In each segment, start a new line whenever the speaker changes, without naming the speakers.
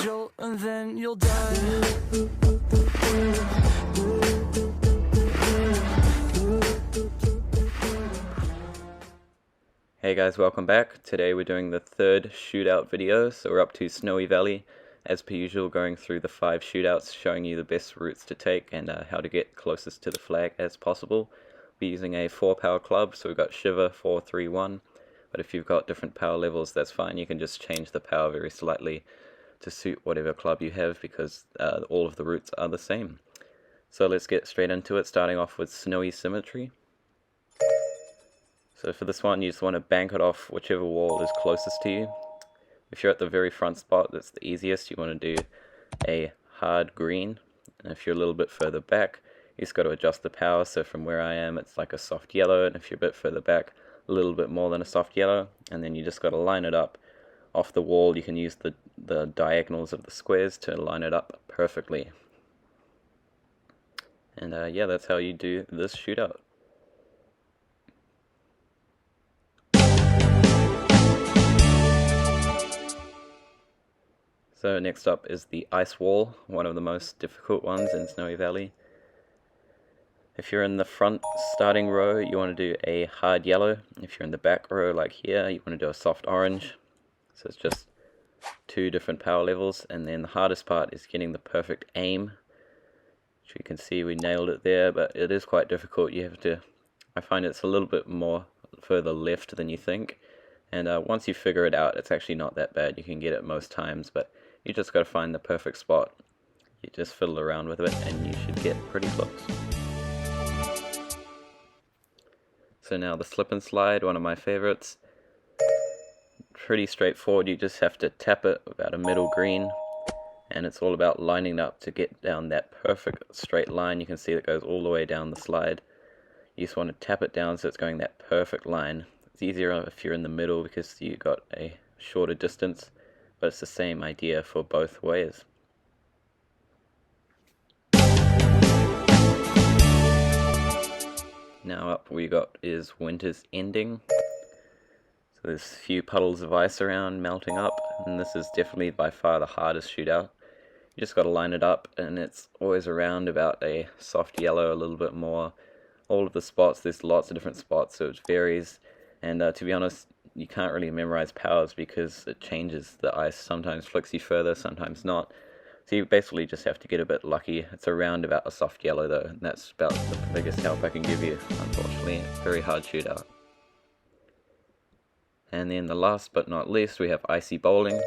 jolt and then you'll die.
Hey guys, welcome back. Today we're doing the third shootout video, so we're up to Snowy Valley. As per usual, going through the 5 shootouts, showing you the best routes to take and how to get closest to the flag as possible. We're using a 4 power club, so we've got Shiver 431, but if you've got different power levels, that's fine. You can just change the power very slightly to suit whatever club you have, because all of the routes are the same. So let's get straight into it, starting off with Snowy Symmetry. So for this one, you just want to bank it off whichever wall is closest to you. If you're at the very front spot, that's the easiest. You want to do a hard green, and if you're a little bit further back, you just got to adjust the power. So from where I am, it's like a soft yellow, and if you're a bit further back, a little bit more than a soft yellow, and then you just got to line it up off the wall. You can use the diagonals of the squares to line it up perfectly. And yeah, that's how you do this shootout. So next up is the ice wall, one of the most difficult ones in Snowy Valley. If you're in the front starting row, you want to do a hard yellow. If you're in the back row like here, you want to do a soft orange. So it's just 2 different power levels, and then the hardest part is getting the perfect aim. Which you can see we nailed it there, but it is quite difficult. I find it's a little bit more further left than you think. And once you figure it out, it's actually not that bad. You can get it most times, but you just got to find the perfect spot. You just fiddle around with it and you should get pretty close. So now the slip and slide, one of my favorites. Pretty straightforward. You just have to tap it about a middle green, and it's all about lining up to get down that perfect straight line. You can see it goes all the way down the slide. You just want to tap it down so it's going that perfect line. It's easier if you're in the middle because you got a shorter distance, but it's the same idea for both ways. Now up we got is Winter's Ending. So there's a few puddles of ice around melting up, and this is definitely by far the hardest shootout. You just got to line it up, and it's always around about a soft yellow, a little bit more. All of the spots, there's lots of different spots, so it varies. And to be honest, you can't really memorize powers because it changes. The ice sometimes flicks you further, sometimes not. So you basically just have to get a bit lucky. It's around about a soft yellow though, and that's about the biggest help I can give you, unfortunately. Very hard shootout. And then the last but not least, we have Icy Bowling.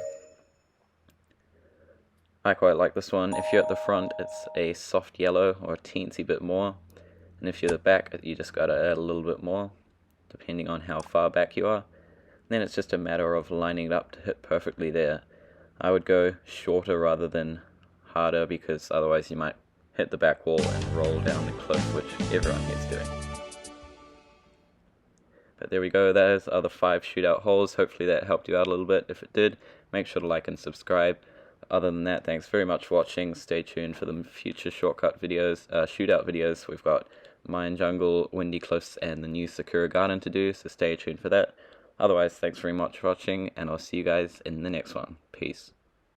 I quite like this one. If you're at the front, it's a soft yellow or a teensy bit more. And if you're at the back, you just gotta add a little bit more, depending on how far back you are. Then it's just a matter of lining it up to hit perfectly there. I would go shorter rather than harder, because otherwise you might hit the back wall and roll down the cliff, which everyone here's doing. But there we go, those are the 5 shootout holes. Hopefully that helped you out a little bit. If it did, make sure to like and subscribe. Other than that, thanks very much for watching. Stay tuned for the future shortcut videos, shootout videos. We've got Mine Jungle, Windy Cliffs, and the new Sakura Garden to do, so stay tuned for that. Otherwise, thanks very much for watching, and I'll see you guys in the next one. Peace.